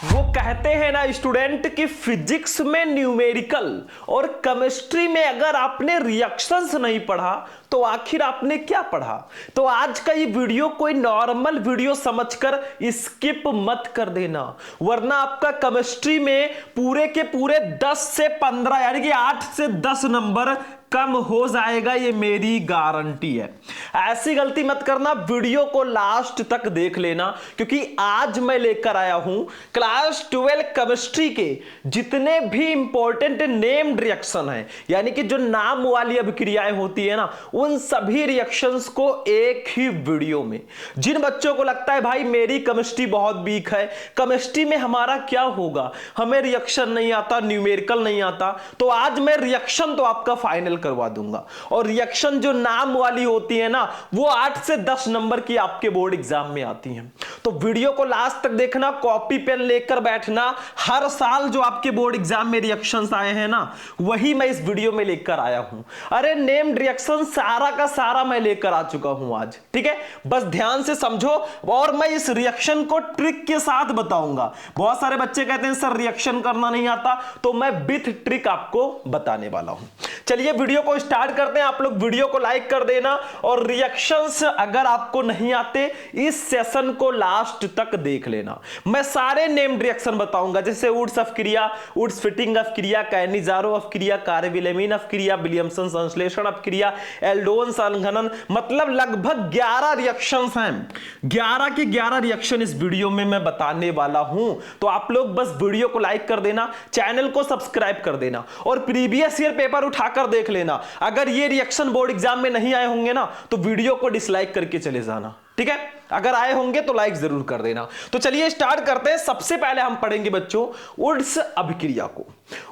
वो कहते हैं ना स्टूडेंट कि फिजिक्स में न्यूमेरिकल और केमिस्ट्री में अगर आपने रिएक्शंस नहीं पढ़ा तो आखिर आपने क्या पढ़ा। तो आज का ये वीडियो कोई नॉर्मल वीडियो समझकर स्किप मत कर देना, वरना आपका केमिस्ट्री में पूरे के पूरे 10 से 15 यानी कि 8 से 10 नंबर कम हो जाएगा, ये मेरी गारंटी है। ऐसी गलती मत करना, वीडियो को लास्ट तक देख लेना, क्योंकि आज मैं लेकर आया हूं क्लास 12 केमिस्ट्री के जितने भी इंपॉर्टेंट नेम्ड रिएक्शन हैं, यानी कि जो नाम वाली अभिक्रियाएं होती है ना, उन सभी रिएक्शंस को एक ही वीडियो में। जिन बच्चों को लगता है भाई मेरी केमिस्ट्री बहुत वीक है, केमिस्ट्री में हमारा क्या होगा, हमें रिएक्शन नहीं आता, न्यूमेरिकल नहीं आता, तो आज मैं रिएक्शन तो आपका फाइनल करवा दूंगा। और रिएक्शन जो नाम वाली होती है ना, वो 8 से 10 नंबर की आपके बोर्ड एग्जाम में आती हैं। तो वीडियो को लास्ट तक देखना, कॉपी पेन लेकर बैठना। हर साल जो आपके बोर्ड एग्जाम में रिएक्शंस आए हैं ना, वही मैं इस वीडियो में लेकर आया हूं। अरे नेम्ड रिएक्शन सारा का सारा मैं लेकर आ चुका हूं आज, ठीक है। बस ध्यान से समझो, और मैं इस रिएक्शन को ट्रिक के साथ बताऊंगा। बहुत सारे बच्चे कहते हैं सर रिएक्शन करना नहीं आता, तो मैं विथ ट्रिक आपको बताने वाला हूं। चलिए वीडियो को स्टार्ट करते हैं। आप लोग वीडियो को लाइक कर देना, और रिएक्शंस अगर आपको नहीं आते इस सेशन को लास्ट तक देख लेना। मैं सारे नेम्ड रिएक्शन बताऊंगा, जैसे वुड्स अपक्रिया, वुड्स फिटिंग अपक्रिया, कैनिजारो अपक्रिया, कार्बेलामीन अपक्रिया, विलियमसन संश्लेषण अपक्रिया, एल्डोन संघनन, मतलब लगभग 11 रिएक्शंस हैं। 11 के 11 रिएक्शन इस वीडियो में मैं बताने वाला हूं। तो आप लोग बस वीडियो को लाइक कर देना, चैनल को सब्सक्राइब कर देना, और प्रीवियस ईयर पेपर उठाकर देख लेना। अगर ये रिएक्शन बोर्ड एग्जाम में नहीं आए होंगे ना, तो वीडियो को डिसलाइक करके चले जाना, ठीक है। अगर आए होंगे तो लाइक जरूर कर देना। तो चलिए स्टार्ट करते हैं। सबसे पहले हम पढ़ेंगे बच्चों वुड्स अभिक्रिया को।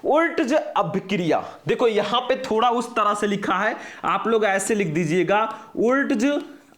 वुड्स अभिक्रिया, देखो यहां पे थोड़ा उस तरह से लिखा है, आप लोग ऐसे लिख दीजिएगा वुड्स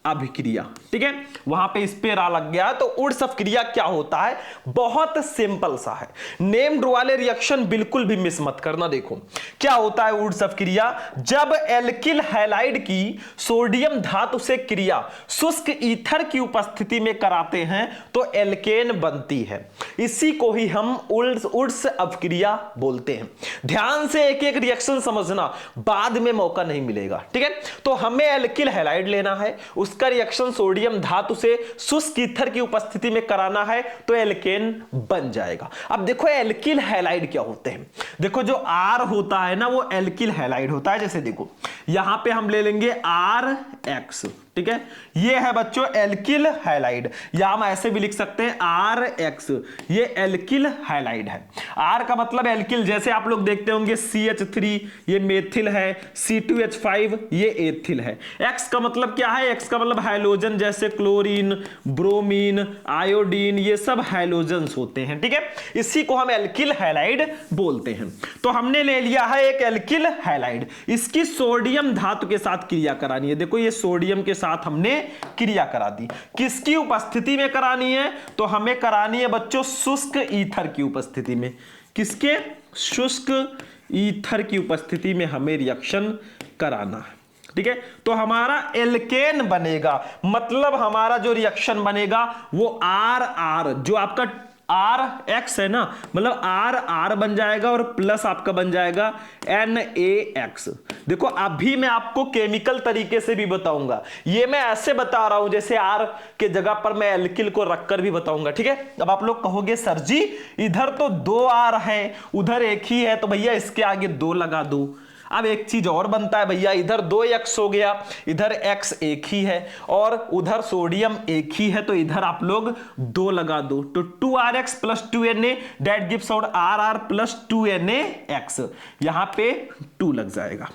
अभिक्रिया, ठीक है। वहां पे इस पे रा लग गया। तो वुड्स अभिक्रिया क्या होता है, बहुत सिंपल सा है। नेम्ड वाले रिएक्शन बिल्कुल भी मिस मत करना। देखो क्या होता है वुड्स अभिक्रिया, जब एल्किल हैलाइड की सोडियम धातु से क्रिया शुष्क ईथर की उपस्थिति में कराते हैं तो एल्केन बनती है। इसी को ही हम वुड्स अभिक्रिया बोलते हैं। ध्यान से एक एक रिएक्शन समझना, बाद में मौका नहीं मिलेगा, ठीक है। तो हमें एल्किल हैलाइड लेना है, उसका रिएक्शन सोडियम धातु से शुष्क ईथर की उपस्थिति में कराना है तो एल्केन बन जाएगा। अब देखो एल्किल हैलाइड क्या होते हैं। देखो जो R होता है ना, वो एल्किल हैलाइड होता है। जैसे देखो यहां पे हम ले लेंगे RX, ठीक है। ये है बच्चों एल्किल हैलाइड, या हम ऐसे भी लिख सकते हैं RX, ये एल्किल हैलाइड है। R का मतलब एल्किल, जैसे आप लोग देखते होंगे CH3 ये मेथिल है, C2H5 ये एथिल है। X का मतलब क्या है, X का मतलब हैलोजन, जैसे क्लोरीन, ब्रोमीन, आयोडीन, ये सब हैलोजन्स होते हैं, ठीक है। इसी को हम एल्किल हैलाइड बोलते हैं। तो हमने ले लिया है एक एल्किल हैलाइड, इसकी सोडियम धातु के साथ क्रिया करानी है। देखो ये सोडियम के साथ हमने क्रिया करा दी। किसकी उपस्थिति में करानी है, तो हमें करानी है बच्चों शुष्क ईथर की उपस्थिति में। किसके, शुष्क ईथर की उपस्थिति में हमें रिएक्शन कराना है, ठीक है। तो हमारा एल्केन बनेगा, मतलब हमारा जो रिएक्शन बनेगा वो RR, जो आपका RX है ना, मतलब RR बन जाएगा, और प्लस आपका बन जाएगा NaX। देखो अभी मैं आपको केमिकल तरीके से भी बताऊंगा, ये मैं ऐसे बता रहा हूं जैसे R के जगह पर मैं एल्किल को रखकर भी बताऊंगा, ठीक है। अब आप लोग कहोगे सर जी इधर तो 2 R है, उधर एक ही है, तो भैया इसके आगे 2 लगा दो। अब एक चीज और बनता है भैया, इधर 2x हो गया, इधर x एक ही है, और उधर सोडियम एक ही है, तो इधर आप लोग 2 लगा दो। तो 2RX plus 2Na that gives out RR plus 2NaX, यहां पे 2 लग जाएगा।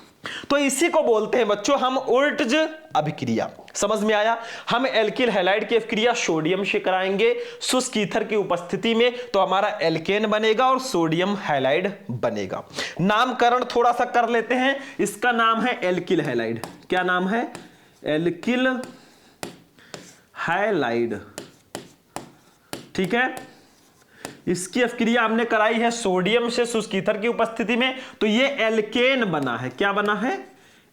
तो इसी को बोलते हैं बच्चों हम वुड्स अभिक्रिया। समझ में आया। हम एल्किल हैलाइड की अभिक्रिया सोडियम से कराएंगे शुष्क ईथर की उपस्थिति में, तो हमारा एल्केन बनेगा और सोडियम हैलाइड बनेगा। नामकरण थोड़ा सा कर लेते हैं, इसका नाम है एल्किल हैलाइड। क्या नाम है, एल्किल हैलाइड, ठीक है। इसकी अभिक्रिया हमने कराई है सोडियम से शुष्क ईथर की उपस्थिति में, तो ये एल्केन बना है। क्या बना है,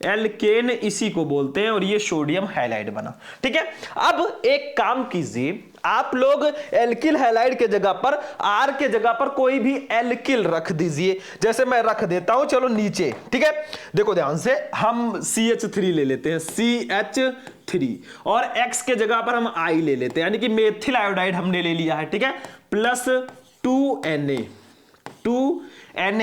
एल्केन इसी को बोलते हैं और ये सोडियम हैलाइड बना। ठीक है, अब एक काम कीजिए, आप लोग एल्किल हैलाइड के जगह पर आर के जगह पर कोई भी एल्किल रख दीजिए, जैसे मैं रख देता हूं, चलो नीचे। ठीक है, देखो ध्यान से, हम CH3 ले लेते हैं, CH3, और X के जगह पर हम I ले लेते हैं, यानी कि मेथिल आयोडाइड हमने ले लिया है। ठीक है, प्लस 2Na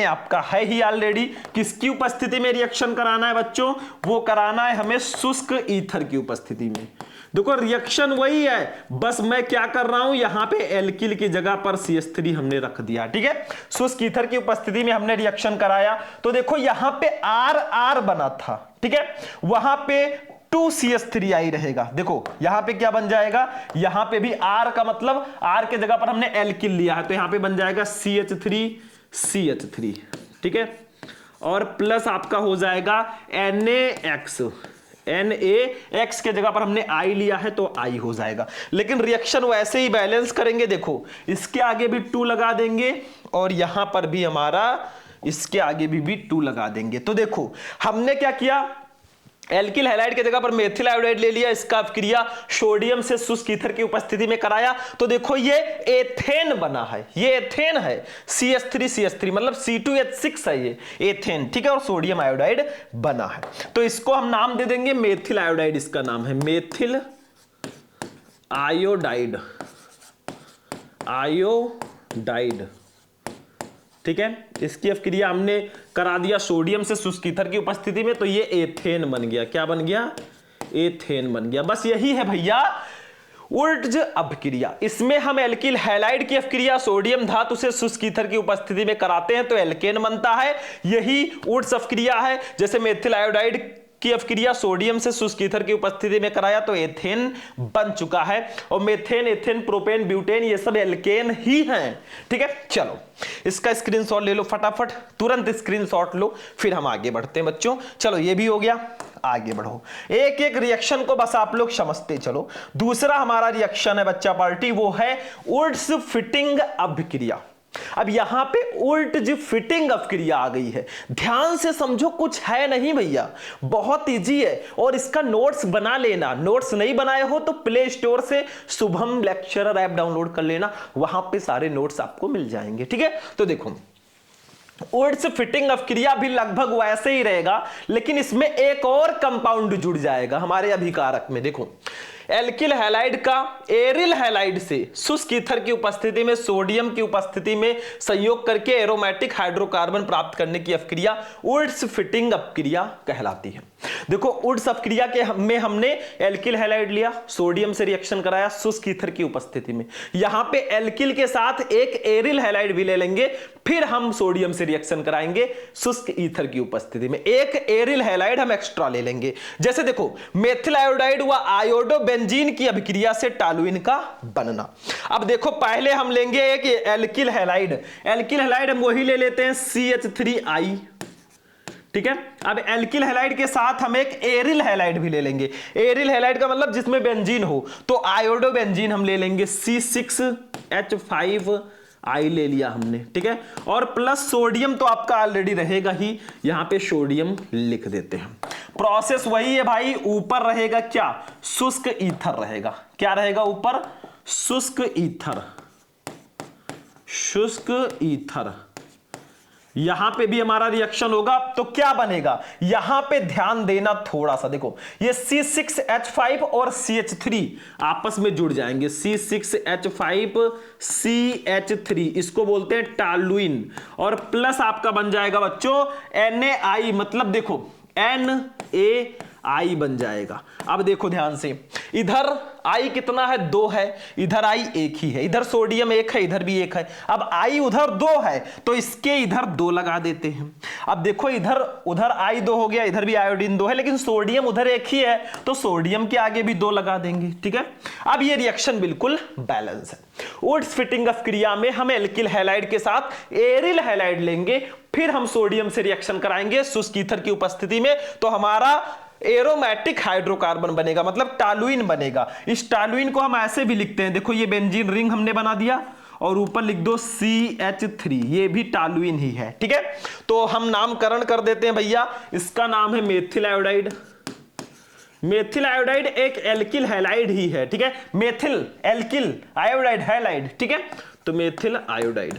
आपका है ही ऑलरेडी। किसकी उपस्थिति में रिएक्शन कराना है बच्चों? वो कराना है हमें शुष्क ईथर की उपस्थिति में। देखो रिएक्शन वही है, बस मैं क्या कर रहा हूं, यहां पे एल्किल की जगह पर CH3 हमने रख दिया। ठीक है, शुष्क ईथर की उपस्थिति में हमने रिएक्शन कराया, तो देखो यहां पे RR बना था। ठीक है, वहां पे 2CH3I रहेगा। देखो यहां पे क्या बन जाएगा, यहां पे भी R का मतलब R के जगह पर हमने एल्किल लिया है, तो यहां पे बन जाएगा CH3। ठीक है, और प्लस आपका हो जाएगा NaX के जगह पर हमने I लिया है तो I हो जाएगा। लेकिन रिएक्शन वैसे ही बैलेंस करेंगे। देखो इसके आगे भी 2 लगा देंगे और यहां पर भी हमारा इसके आगे भी 2 लगा देंगे। तो देखो हमने क्या किया, एल्किल हैलाइड के जगह पर मेथिल आयोडाइड ले लिया, इसका अपक्रिया सोडियम से शुष्क ईथर की उपस्थिति में कराया, तो देखो ये एथेन बना है, ये एथेन है, CH3 मतलब C2H6 है ये एथेन। ठीक है, और सोडियम आयोडाइड बना है, तो इसको हम नाम दे देंगे मेथिल आयोडाइड। इसका नाम है मेथिल आयोडाइड। ठीक है, इसकी अपक्रिया हमने करा दिया सोडियम से शुष्क ईथर की उपस्थिति में, तो ये एथेन बन गया। क्या बन गया? एथेन बन गया। बस यही है भैया उर्ज अपक्रिया। इसमें हम एल्किल हैलाइड की अपक्रिया सोडियम धातु से शुष्क ईथर की उपस्थिति में कराते हैं तो एल्केन बनता है। यही उर्ज अपक्रिया है। जैसे मेथिल आयोडाइड की अपक्रिया सोडियम से शुष्क ईथर की उपस्थिति में कराया तो एथेन बन चुका है, और मेथेन, एथेन, प्रोपेन, ब्यूटेन ये सब एल्केन ही हैं। ठीक है, चलो इसका स्क्रीनशॉट ले लो फटाफट, तुरंत स्क्रीनशॉट लो, फिर हम आगे बढ़ते हैं बच्चों। चलो ये भी हो गया, आगे बढ़ो। एक एक रिएक्शन को बस आप लोग समझते चलो। दूसरा हमारा रिएक्शन है बच्चा पार्टी, वो है उर्ज फिटिंग अपक्रिया। अब यहां पे उर्ज फिटिंग अपक्रिया आ गई है, ध्यान से समझो, कुछ है नहीं भैया, बहुत इजी है, और इसका नोट्स बना लेना। नोट्स नहीं बनाए हो तो प्ले स्टोर से शुभम लेक्चरर ऐप डाउनलोड कर लेना, वहां पे सारे नोट्स आपको मिल जाएंगे। ठीक है, तो देखो उर्ज फिटिंग अपक्रिया भी लगभग वैसे ही रहेगा, लेकिन इसमें एक और कंपाउंड जुड़ जाएगा हमारे अभिकारक में। देखो एल्किल हैलाइड का एरिल हैलाइड से शुष्क ईथर की उपस्थिति में सोडियम की उपस्थिति में संयोग करके एरोमेटिक हाइड्रोकार्बन प्राप्त करने की अपक्रिया उर्ज फिटिंग अपक्रिया कहलाती है। देखो उर्ज अपक्रिया के में हमने एल्किल हैलाइड लिया, सोडियम से रिएक्शन कराया शुष्क ईथर की उपस्थिति में, यहां पे एल्किल के साथ एक एरिल हैलाइड भी ले लेंगे, फिर हम सोडियम से रिएक्शन कराएंगे शुष्क ईथर की उपस्थिति में, एक एरिल हैलाइड हम एक्स्ट्रा ले लेंगे। जैसे देखो मेथिल आयोडाइड व आयोडो बेंजीन की अभिक्रिया से टॉलुइन का बनना। अब देखो पहले हम लेंगे एक एल्किल हैलाइड, एल्किल हैलाइड हम वही ले लेते हैं CH3I। ठीक है, अब एल्किल हैलाइड के साथ हम एक एरिल हैलाइड भी ले लेंगे। एरिल हैलाइड का मतलब जिसमें बेंजीन हो, तो आयोडो बेंजीन हम ले लेंगे C6H5I ले लिया हमने। ठीक है, और प्लस सोडियम तो आपका ऑलरेडी रहेगा ही, यहां पे सोडियम लिख देते हैं। प्रोसेस वही है भाई, ऊपर रहेगा क्या? शुष्क ईथर रहेगा। क्या रहेगा ऊपर? शुष्क ईथर। शुष्क ईथर, यहां पे भी हमारा रिएक्शन होगा तो क्या बनेगा? यहां पे ध्यान देना थोड़ा सा, देखो ये C6H5 और CH3 आपस में जुड़ जाएंगे, C6H5 CH3, इसको बोलते हैं टॉलुइन, और प्लस आपका बन जाएगा बच्चों NaI, मतलब देखो NaI बन जाएगा। अब देखो ध्यान से, इधर I कितना है? 2 है, इधर I 1 ही है, इधर सोडियम 1 है, इधर भी 1 है। अब I उधर 2 है तो इसके इधर 2 लगा देते हैं। अब देखो इधर उधर I 2 हो गया, इधर भी आयोडीन 2 है, लेकिन सोडियम उधर 1 ही है तो सोडियम के आगे भी 2 लगा देंगे। ठीक है, अब ये रिएक्शन बिल्कुल बैलेंस है। उर्ज फिटिंग अपक्रिया में हम एल्किल हैलाइड के साथ एरिल हैलाइड लेंगे, फिर हम सोडियम से रिएक्शन कराएंगे शुष्क ईथर की उपस्थिति में, तो हमारा एरोमेटिक हाइड्रोकार्बन बनेगा, मतलब टॉलुइन बनेगा। इस टॉलुइन को हम ऐसे भी लिखते हैं, देखो ये बेंजीन रिंग हमने बना दिया और ऊपर लिख दो CH3, ये भी टॉलुइन ही है। ठीक है, तो हम नामकरण कर देते हैं भैया, इसका नाम है मेथिल आयोडाइड। मेथिल आयोडाइड एक एल्किल हैलाइड ही है। ठीक है, मेथिल एल्किल आयोडाइड हैलाइड। ठीक है, तो मेथिल आयोडाइड,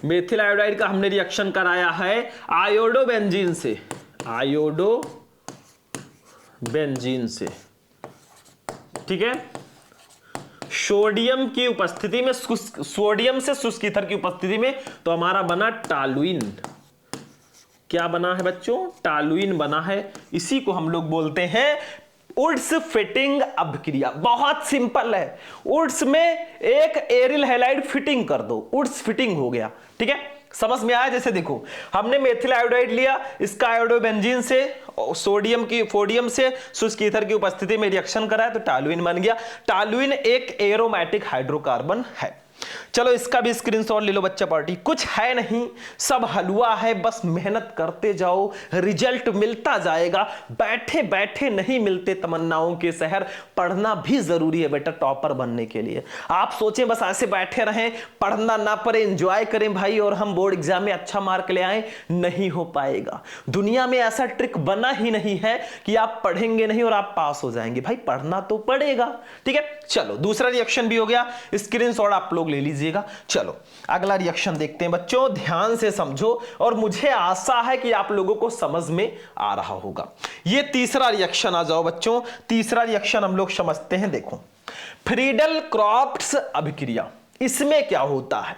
मेथिल आयोडाइड का हमने रिएक्शन कराया है आयोडोबेंजीन से, आयोडोबेंजीन से। ठीक है, सोडियम की उपस्थिति में, सोडियम से शुष्क ईथर की उपस्थिति में, तो हमारा बना टॉलुइन। क्या बना है बच्चों? टॉलुइन बना है। इसी को हम लोग बोलते हैं वुड्स फिटिंग अभिक्रिया। बहुत सिंपल है, वुड्स में एक एरिल हैलाइड फिटिंग कर दो, वुड्स फिटिंग हो गया। ठीक है, समझ में आया? जैसे देखो, हमने मेथिल आयोडाइड लिया, इसका आयोडोबेंजीन से सोडियम से शुष्क ईथर की उपस्थिति में रिएक्शन करा है, तो टॉलुइन बन गया। टॉलुइन एक एरोमेटिक हाइड्रोकार्बन है। चलो इसका भी स्क्रीनशॉट ले लो बच्चा पार्टी। कुछ है नहीं, सब हलवा है, बस मेहनत करते जाओ, रिजल्ट मिलता जाएगा। बैठे बैठे नहीं मिलते तमन्नाओं के शहर, पढ़ना भी जरूरी है बेटा टॉपर बनने के लिए। आप सोचें बस ऐसे बैठे रहें, पढ़ना ना पड़े, एंजॉय करें भाई, और हम बोर्ड एग्जाम में अच्छा मार्क ले आए, नहीं हो पाएगा। दुनिया में ऐसा ट्रिक बना ही नहीं है कि आप पढ़ेंगे नहीं और आप पास हो जाएंगे। भाई पढ़ना तो पड़ेगा। ठीक है, चलो दूसरा रिएक्शन भी हो गया, स्क्रीनशॉट आप लोग ले लीजिएगा। चलो अगला रिएक्शन देखते हैं बच्चों, ध्यान से समझो, और मुझे आशा है कि आप लोगों को समझ में आ रहा होगा। ये तीसरा रिएक्शन आ जाओ बच्चों, तीसरा रिएक्शन हम लोग समझते हैं। देखो, फ्रीडल क्रॉफ्ट्स अभिक्रिया, इसमें क्या होता है?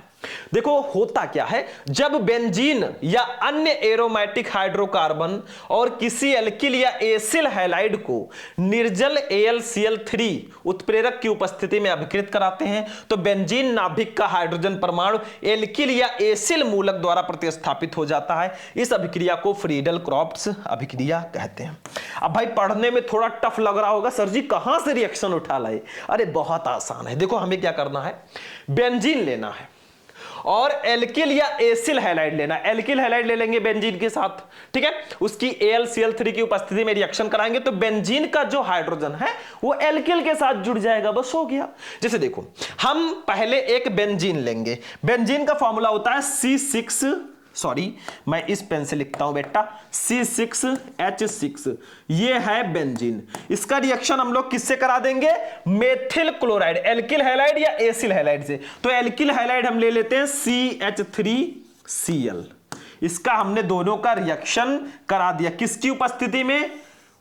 देखो होता क्या है, जब बेंजीन या अन्य एरोमेटिक हाइड्रोकार्बन और किसी एल्किल या एसिल हैलाइड को निर्जल AlCl3 उत्प्रेरक की उपस्थिति में अभिकृत कराते हैं, तो बेंजीन नाभिक का हाइड्रोजन परमाणु एल्किल या एसिल मूलक द्वारा प्रतिस्थापित हो जाता है। इस अभिक्रिया को फ्रीडल क्रॉफ्ट्स अभिक्रिया कहते हैं। अब भाई पढ़ने में थोड़ा टफ लग रहा होगा, सर जी कहां से रिएक्शन उठा लाए? अरे बहुत आसान है। देखो हमें क्या करना है, बेंजीन लेना है और एल्किल या एसिल हैलाइड लेना। एल्किल हैलाइड ले लेंगे बेंजीन के साथ, ठीक है, उसकी AlCl3 की उपस्थिति में रिएक्शन कराएंगे, तो बेंजीन का जो हाइड्रोजन है वो एल्किल के साथ जुड़ जाएगा, बस हो गया। जैसे देखो, हम पहले एक बेंजीन लेंगे, बेंजीन का फॉर्मूला होता है मैं इस पेन से लिखता हूं बेटा, C6H6, ये है बेंजीन। इसका रिएक्शन हम लोग किससे करा देंगे? मेथिल क्लोराइड, एल्किल हैलाइड या एसिल हैलाइड से। तो एल्किल हैलाइड हम ले लेते हैं CH3Cl। इसका हमने दोनों का रिएक्शन करा दिया, किसकी उपस्थिति में?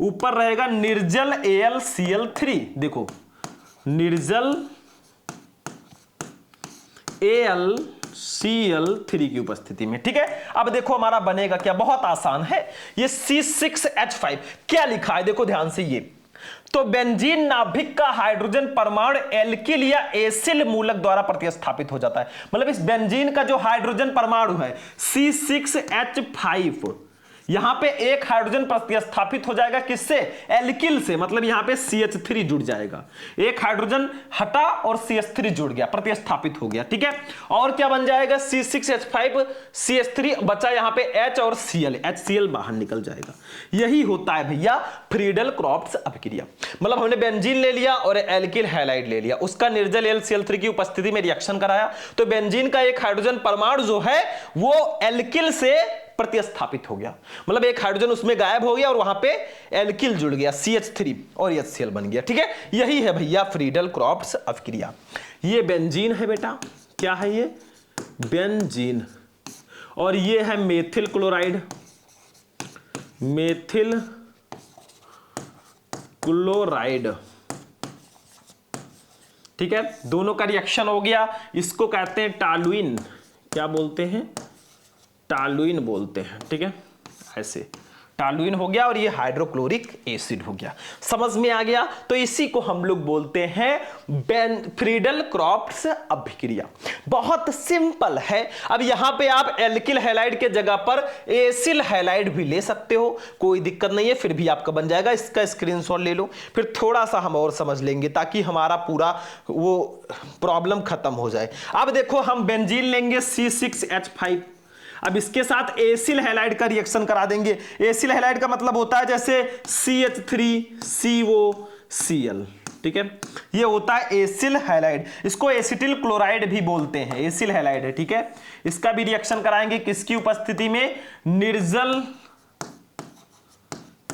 ऊपर रहेगा निर्जल AlCl3। देखो निर्जल AlCl3 की उपस्थिति में। ठीक है, अब देखो हमारा बनेगा क्या, बहुत आसान है। ये C6H5 क्या लिखा है, देखो ध्यान से। ये तो बेंजीन नाभिक का हाइड्रोजन परमाणु एल्किल या एसिल मूलक द्वारा प्रतिस्थापित हो जाता है। मतलब इस बेंजीन का जो हाइड्रोजन परमाणु है C6H5, यहां पे एक हाइड्रोजन प्रतिस्थापित हो जाएगा किससे? एल्किल से। मतलब यहां पे CH3 जुड़ जाएगा, एक हाइड्रोजन हटा और CH3 जुड़ गया, प्रतिस्थापित हो गया। ठीक है, और क्या बन जाएगा? C6H5 CH3 बचा, यहां पे H और Cl, HCl बाहर निकल जाएगा। यही होता है भैया फ्रीडल क्रॉफ्ट्स अभिक्रिया। मतलब हमने बेंजीन ले लिया और एल्किल हैलाइड ले लिया, उसका निर्जल AlCl3 की उपस्थिति में रिएक्शन कराया, तो बेंजीन का एक हाइड्रोजन परमाणु जो है वो एल्किल से प्रतिस्थापित हो गया। मतलब एक हाइड्रोजन उसमें गायब हो गया और वहां पे एल्किल जुड़ गया, CH3 और HCl बन गया। ठीक है, यही है भैया फ्रीडल क्रॉफ्ट्स अभिक्रिया। ये बेंजीन है बेटा, क्या है ये? बेंजीन। और ये है मेथिल क्लोराइड, मेथिल क्लोराइड। ठीक है, दोनों का रिएक्शन हो गया। इसको कहते हैं टॉलुइन। क्या बोलते हैं? टॉलुइन बोलते हैं। ठीक है, ऐसे टॉलुइन हो गया और ये हाइड्रोक्लोरिक एसिड हो गया। समझ में आ गया? तो इसी को हम लोग बोलते हैं फ्रीडल क्रॉफ्ट्स अभिक्रिया। बहुत सिंपल है। अब यहां पे आप एल्किल हैलाइड के जगह पर एसिल हैलाइड भी ले सकते हो, कोई दिक्कत नहीं है, फिर भी आपका बन जाएगा। इसका स्क्रीनशॉट ले लो, फिर थोड़ा सा हम और समझ लेंगे ताकि हमारा पूरा वो प्रॉब्लम खत्म हो जाए। अब देखो हम बेंजीन लेंगे C6H5, अब इसके साथ एसिल हैलाइड का रिएक्शन करा देंगे। एसिल हैलाइड का मतलब होता है जैसे CH3COCl, ठीक है। ये होता है एसिल हैलाइड, इसको एसिटिल क्लोराइड भी बोलते हैं, एसिल हैलाइड है, ठीक है। इसका भी रिएक्शन कराएंगे किसकी उपस्थिति में, निर्जल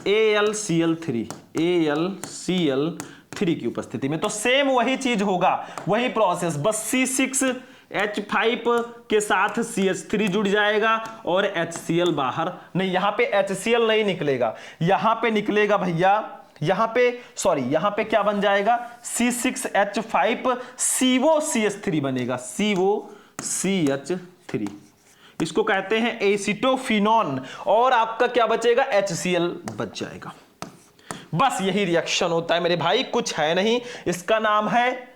AlCl3 की उपस्थिति में। तो सेम वही चीज होगा, वही प्रोसेस, बस C6H5 के साथ CH3 जुड़ जाएगा और HCl बाहर नहीं, यहां पे HCl नहीं निकलेगा, यहां पे निकलेगा भैया, यहां पे क्या बन जाएगा, C6H5 COCH3 बनेगा, COCH3, इसको कहते हैं एसिटोफिनॉन, और आपका क्या बचेगा, HCl बच जाएगा। बस यही रिएक्शन होता है मेरे भाई, कुछ है नहीं। इसका नाम है,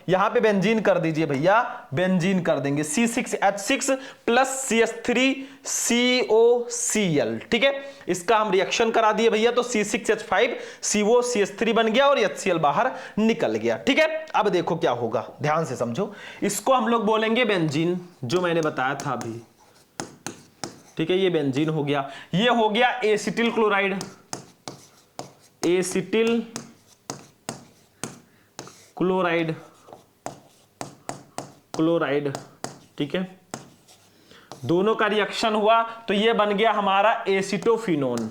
यहां पे बेंजीन कर दीजिए भैया, बेंजीन कर देंगे, C6H6 प्लस CH3COCl, ठीक है। इसका हम रिएक्शन करा दिए भैया, तो C6H5 COCH3 बन गया और HCl बाहर निकल गया, ठीक है। अब देखो क्या होगा, ध्यान से समझो, इसको हम लोग बोलेंगे बेंजीन, जो मैंने बताया था अभी, ठीक है। ये बेंजीन हो गया, ये हो गया एसिटिल क्लोराइड, एसिटिल क्लोराइड, ठीक है। दोनों का रिएक्शन हुआ तो ये बन गया हमारा एसिटोफिनॉन,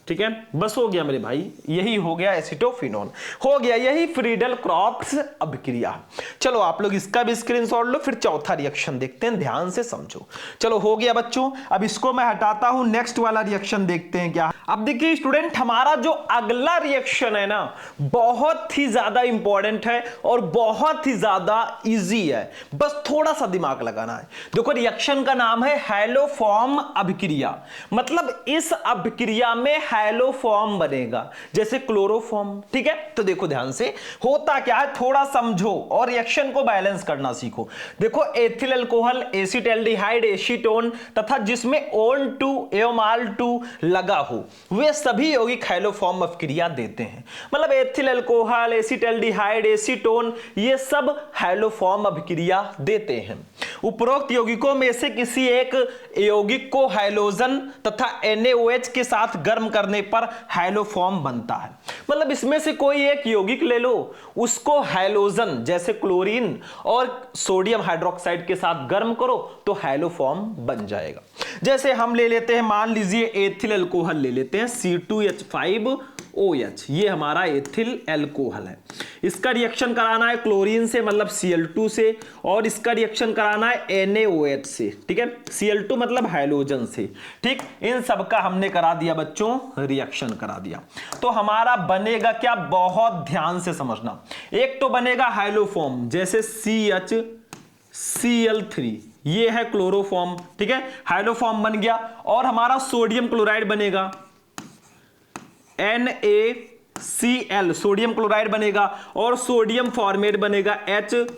ठीक है। बस हो गया मेरे भाई, यही हो गया एसिटोफिनॉन, हो गया यही फ्रीडल क्रॉफ्ट्स अभिक्रिया। चलो आप लोग इसका भी स्क्रीनशॉट लो, फिर चौथा रिएक्शन देखते हैं, ध्यान से समझो। चलो हो गया बच्चों, अब इसको मैं हटाता हूं, नेक्स्ट वाला रिएक्शन देखते हैं क्या। अब देखिए स्टूडेंट, हमारा जो अगला रिएक्शन है ना, बहुत ही ज्यादा इंपॉर्टेंट है और बहुत ही ज्यादा इजी है, बस थोड़ा सा दिमाग लगाना है। देखो रिएक्शन का नाम है हैलोफॉर्म अभिक्रिया, मतलब इस अभिक्रिया में हैलोफॉर्म बनेगा जैसे क्लोरोफॉर्म, ठीक है। तो देखो ध्यान से, होता क्या है थोड़ा समझो और रिएक्शन को बैलेंस करना सीखो। देखो एथिल अल्कोहल, एसिटाल्डिहाइड, एसीटोन तथा जिसमें ON2 एवं AL2 लगा हो, वे सभी यौगिक हैलोफॉर्म अभिक्रिया देते हैं। मतलब एथिल अल्कोहल, एसिटाल्डिहाइड, एसीटोन, ये सब हैलोफॉर्म अभिक्रिया देते हैं। उपरोक्त यौगिकों में से किसी एक यौगिक को हैलोजन तथा NaOH के साथ गर्म करने पर हैलोफॉर्म बनता है। मतलब इसमें से कोई एक यौगिक ले लो, उसको हैलोजन जैसे क्लोरीन और सोडियम हाइड्रोक्साइड के साथ गर्म करो तो हैलोफॉर्म बन जाएगा। जैसे हम ले लेते हैं, मान लीजिए एथिल अल्कोहल ले लेते हैं, C2H5OH, ये हमारा एथिल अल्कोहल है। इसका रिएक्शन कराना है क्लोरीन से, मतलब Cl2 से, और इसका रिएक्शन कराना है NaOH से, ठीक है। Cl2 मतलब हैलोजन से, ठीक। इन सब का हमने करा दिया बच्चों, रिएक्शन करा दिया। तो हमारा बनेगा क्या, बहुत ध्यान से समझना। एक तो बनेगा हैलोफॉर्म जैसे CHCl3, ये है क्लोरोफॉर्म, ठीक है, हैलोफॉर्म बन गया। और हमारा सोडियम क्लोराइड बनेगा, NaCl, सोडियम क्लोराइड बनेगा, और सोडियम फॉर्मेट बनेगा HCOONA,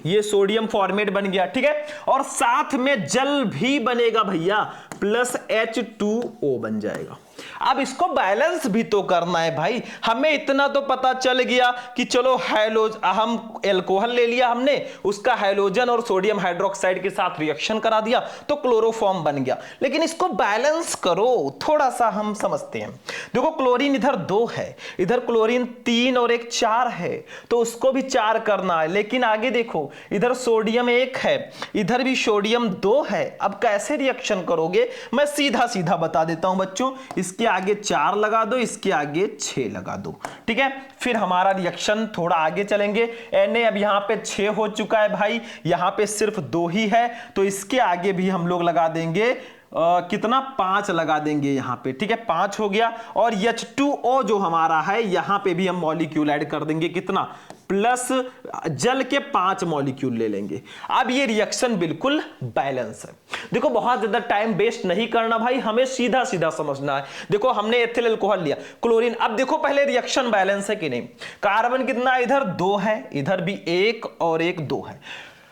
ये सोडियम फॉर्मेट बन गया, ठीक है। और साथ में जल भी बनेगा भैया, प्लस H2O बन जाएगा। अब इसको बैलेंस भी तो करना है भाई, हमें इतना तो पता चल गया कि चलो हम अल्कोहल ले लिया हमने, उसका हैलोजन और सोडियम हाइड्रोक्साइड के साथ रिएक्शन करा दिया तो क्लोरोफॉर्म बन गया, लेकिन इसको बैलेंस करो, थोड़ा सा हम समझते हैं। देखो क्लोरीन इधर 2 है, इधर क्लोरीन 3 और 1 4 है, तो उसको भी 4 करना है। लेकिन आगे देखो, इधर सोडियम 1 है, इधर भी सोडियम 2 है। अब कैसे रिएक्शन करोगे, मैं सीधा सीधा बता देता हूं बच्चों, इसके आगे 4 लगा दो, इसके आगे 6 लगा दो, ठीक है। फिर हमारा रिएक्शन थोड़ा आगे चलेंगे। Na अब यहां पे 6 हो चुका है भाई, यहां पे सिर्फ 2 ही है, तो इसके आगे भी हम लोग लगा देंगे कितना, 5 लगा देंगे यहां पे, ठीक है, 5 हो गया। और H2O जो हमारा है, यहां पे भी हम मॉलिक्यूल ऐड कर देंगे, कितना, प्लस जल के 5 मॉलिक्यूल ले लेंगे। अब ये रिएक्शन बिल्कुल बैलेंस है। देखो बहुत ज्यादा टाइम वेस्ट नहीं करना भाई, हमें सीधा सीधा समझना है। देखो हमने एथिल अल्कोहल लिया, क्लोरीन, अब देखो पहले रिएक्शन बैलेंस है कि नहीं। कार्बन कितना, इधर 2 है, इधर भी 1 और 1 2 है।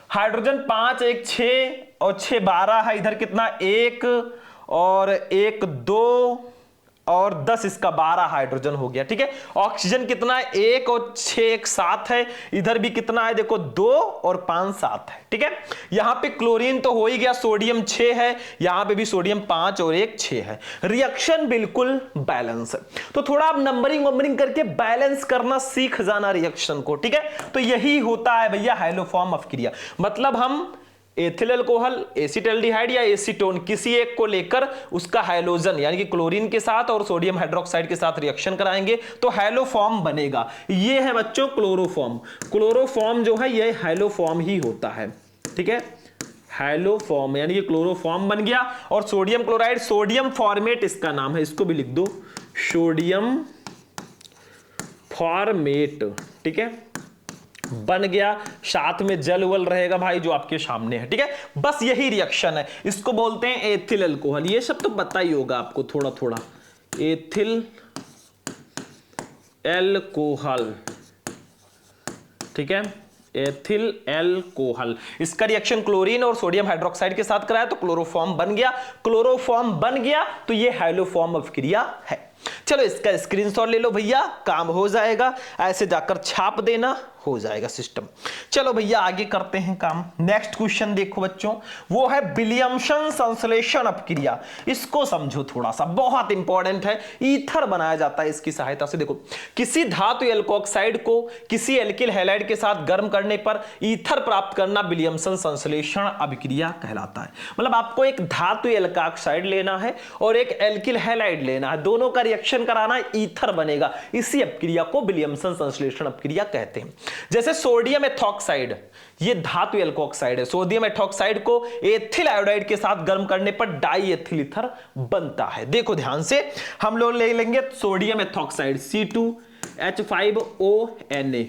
हाइड्रोजन 5, 1 6 और 6 12 है, इधर कितना, 1 और 1 2 और 10 इसका 12 हाइड्रोजन हो गया। ठीक है, ऑक्सीजन कितना है 1 और 6 एक 7 है, इधर भी कितना है देखो 2 और 5 7 है। ठीक है, यहां पे क्लोरीन तो हो ही गया, सोडियम 6 है, यहां पे भी सोडियम 5 और 1 6 है। रिएक्शन बिल्कुल बैलेंस है। तो थोड़ा आप नंबरिंग करके बैलेंस करना सीख जाना रिएक्शन को। ठीक है, तो यही होता है भैया हाइलोफॉर्म अपक्रिया। मतलब हम एथिल अल्कोहल, एसिटाल्डिहाइड या एसीटोन किसी एक को लेकर उसका हाइलोजन यानी कि क्लोरीन के साथ और सोडियम हाइड्रोक्साइड के साथ रिएक्शन कराएंगे तो हाइलोफॉर्म बनेगा। ये है बच्चों क्लोरोफॉर्म। क्लोरोफॉर्म जो है ये हाइलोफॉर्म ही होता है। ठीक है, हाइलोफॉर्म यानी कि क्लोरोफॉर्म बन गया। और सोडियम क्लोराइड, सोडियम फॉर्मेट इसका नाम है, इसको भी लिख दो सोडियम फॉर्मेट। ठीक है, बन गया, साथ में जल वल रहेगा भाई जो आपके सामने है। ठीक है, बस यही रिएक्शन है, इसको बोलते हैं एथिल अल्कोहल। ये सब तो पता ही होगा आपको थोड़ा थोड़ा। एथिल अल्कोहल, ठीक है, एथिल अल्कोहल। इसका रिएक्शन क्लोरीन और सोडियम हाइड्रोक्साइड के साथ कराया तो क्लोरोफॉर्म बन गया। क्लोरोफॉर्म बन गया तो ये हाइलोफॉर्म अपक्रिया है। चलो इसका स्क्रीनशॉट ले लो भैया, काम हो जाएगा, ऐसे जाकर छाप देना, हो जाएगा सिस्टम। चलो भैया आगे करते हैं काम। नेक्स्ट क्वेश्चन देखो बच्चों, वो है विलियमसन संश्लेषण अपक्रिया। इसको समझो थोड़ा सा, बहुत इंपॉर्टेंट है। ईथर बनाया जाता है इसकी सहायता से। देखो, किसी धातु एल्कोक्साइड को किसी एल्किल हैलाइड के साथ गर्म करने पर ईथर प्राप्त करना विलियमसन संश्लेषण अपक्रिया कहलाता है। मतलब आपको एक धातु एल्कोक्साइड लेना है और एक एल्किल हैलाइड लेना है, दोनों का रिएक्शन कराना, ईथर बनेगा। इसी अपक्रिया को विलियमसन संश्लेषण अपक्रिया कहते हैं। जैसे सोडियम एथॉक्साइड, ये धातु एल्कोक्साइड है, सोडियम एथॉक्साइड को एथिल आयोडाइड के साथ गर्म करने पर डाई एथिल ईथर बनता है। देखो ध्यान से, हम लोग ले लेंगे सोडियम एथॉक्साइड C2H5ONa।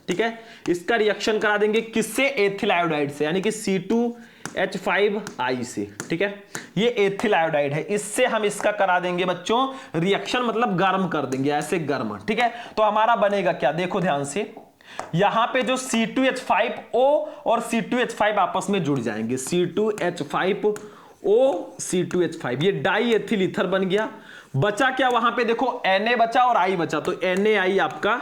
ठीक है, इसका रिएक्शन करा देंगे किससे, एथिल आयोडाइड से, यानी कि C2H5I से। ठीक है, ये एथिल आयोडाइड है, इससे हम इसका करा देंगे बच्चों रिएक्शन, मतलब गर्म कर देंगे, ऐसे गर्म। ठीक है, तो हमारा बनेगा क्या, देखो ध्यान से, यहां पे जो C2H5O और C2H5 आपस में जुड़ जाएंगे, C2H5O C2H5, ये डाई एथिल ईथर बन गया। बचा क्या वहां पे, देखो Na बचा और I बचा, तो NaI आपका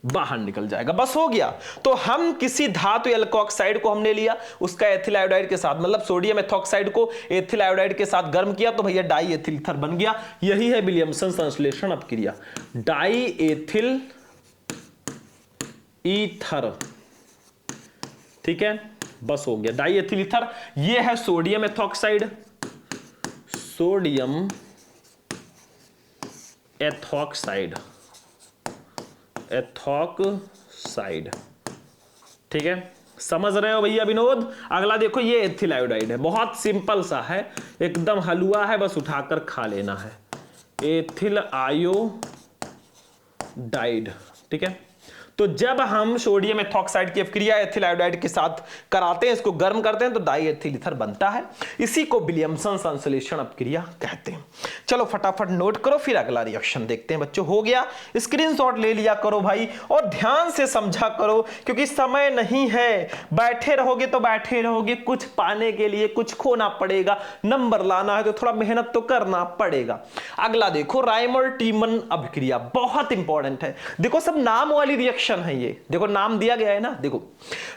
बाहर निकल जाएगा, बस हो गया। तो हम किसी धातु एल्कोक्साइड को हमने लिया, उसका एथिल आयोडाइड के साथ, मतलब सोडियम एथॉक्साइड को एथिल आयोडाइड के साथ गर्म किया तो भैया डाई एथिल ईथर बन गया। यही है विलियमसन संश्लेषण अपक्रिया, डाई एथिल ईथर। ठीक है, बस हो गया, डाई एथिल ईथर। ये है sodium ethoxide, sodium ethoxide, ethoxide. ठीक है, समझ रहे हो भैया विनोद। अगला देखो, ये एथिल आयोडाइड है, बहुत सिंपल सा है, एकदम हलवा है, बस उठाकर खा लेना है, एथिल आयोडाइड। ठीक है, तो जब हम सोडियम एथॉक्साइड की अपक्रिया एथिल आयोडाइड के साथ कराते हैं, इसको गर्म करते हैं तो डाई एथिल ईथर बनता है। इसी को विलियमसन संश्लेषण अपक्रिया कहते हैं। चलो फटाफट नोट करो, फिर अगला रिएक्शन देखते हैं बच्चों। हो गया, स्क्रीनशॉट ले लिया करो भाई और ध्यान से समझा करो, क्योंकि समय नहीं है। बैठे रहोगे तो बैठे रहोगे, कुछ पाने के लिए कुछ खोना पड़ेगा, नंबर लाना है तो थोड़ा मेहनत तो करना पड़ेगा। अगला देखो, रायमर टीमन अपक्रिया, बहुत इंपॉर्टेंट है। देखो सब नाम वाली रिएक्शन है, ये देखो नाम दिया गया है ना। देखो,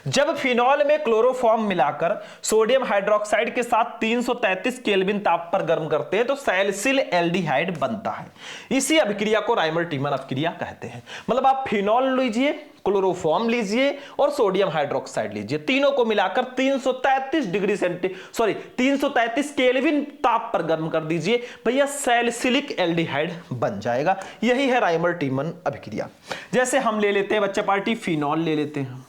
जब फिनॉल में क्लोरोफॉर्म मिलाकर सोडियम हाइड्रोक्साइड के साथ 333 केल्विन ताप पर गर्म करते हैं तो सैलिसिल एल्डिहाइड बनता है। इसी अपक्रिया को रायमर टीमन अपक्रिया कहते हैं। मतलब आप फिनॉल लीजिए, क्लोरोफॉर्म लीजिए और सोडियम हाइड्रोक्साइड लीजिए, तीनों को मिलाकर 333 केल्विन ताप पर गर्म कर दीजिए, भैया सैलिसिलिक एल्डिहाइड बन जाएगा। यही है रायमर टीमन अभिक्रिया। जैसे हम ले लेते हैं बच्चा पार्टी, फिनॉल ले लेते हैं।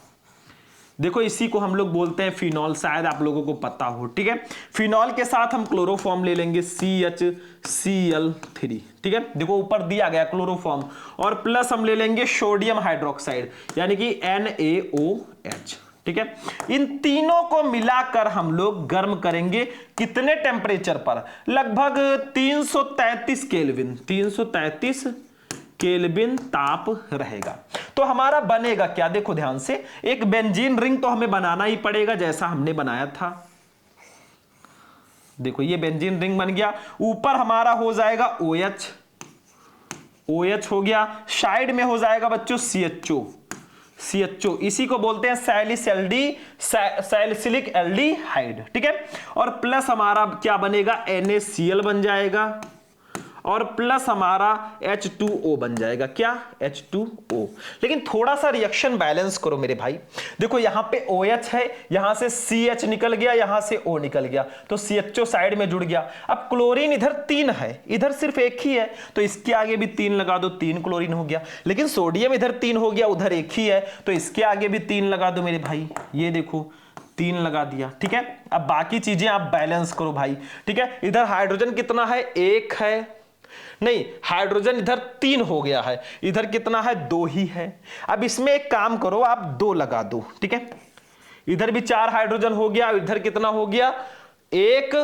देखो इसी को हम लोग बोलते हैं फिनॉल, शायद आप लोगों को पता हो। ठीक है, फिनॉल के साथ हम क्लोरोफॉर्म ले लेंगे CHCl3। ठीक है, देखो ऊपर दिया गया क्लोरोफॉर्म, और प्लस हम ले लेंगे सोडियम हाइड्रोक्साइड यानी कि NaOH। ठीक है, इन तीनों को मिलाकर हम लोग गर्म करेंगे कितने टेम्परेचर पर, लगभग 333 केल्विन, 333 केल्विन ताप रहेगा। तो हमारा बनेगा क्या, देखो ध्यान से, एक बेंजीन रिंग तो हमें बनाना ही पड़ेगा जैसा हमने बनाया था। देखो ये बेंजीन रिंग बन गया, ऊपर हमारा हो जाएगा OH, OH हो गया, साइड में हो जाएगा बच्चों CHO, इसी को बोलते हैं सैलिसिलिक एल्डिहाइड, ठीक है। और प्लस हमारा क्या बनेगा, NaCl बन जाएगा, और प्लस हमारा H2O बन जाएगा, क्या, H2O। लेकिन थोड़ा सा रिएक्शन बैलेंस करो मेरे भाई, देखो यहां पे OH है, यहां से CH निकल गया, यहां से O निकल गया, तो CHO साइड में जुड़ गया। अब क्लोरीन इधर 3 है, इधर सिर्फ एक ही है, तो इसके आगे भी 3 लगा दो, 3 क्लोरीन हो गया। लेकिन सोडियम इधर 3 हो गया, उधर एक ही है, तो इसके आगे भी 3 लगा दो मेरे भाई, ये देखो 3 लगा दिया, ठीक है। अब बाकी चीजें आप बैलेंस करो भाई, ठीक है। इधर हाइड्रोजन कितना है, 1 है, नहीं हाइड्रोजन इधर 3 हो गया है, इधर कितना है, 2 ही है। अब इसमें एक काम करो, आप 2 लगा दो, ठीक है। इधर भी 4 हाइड्रोजन हो गया, इधर कितना हो गया, 1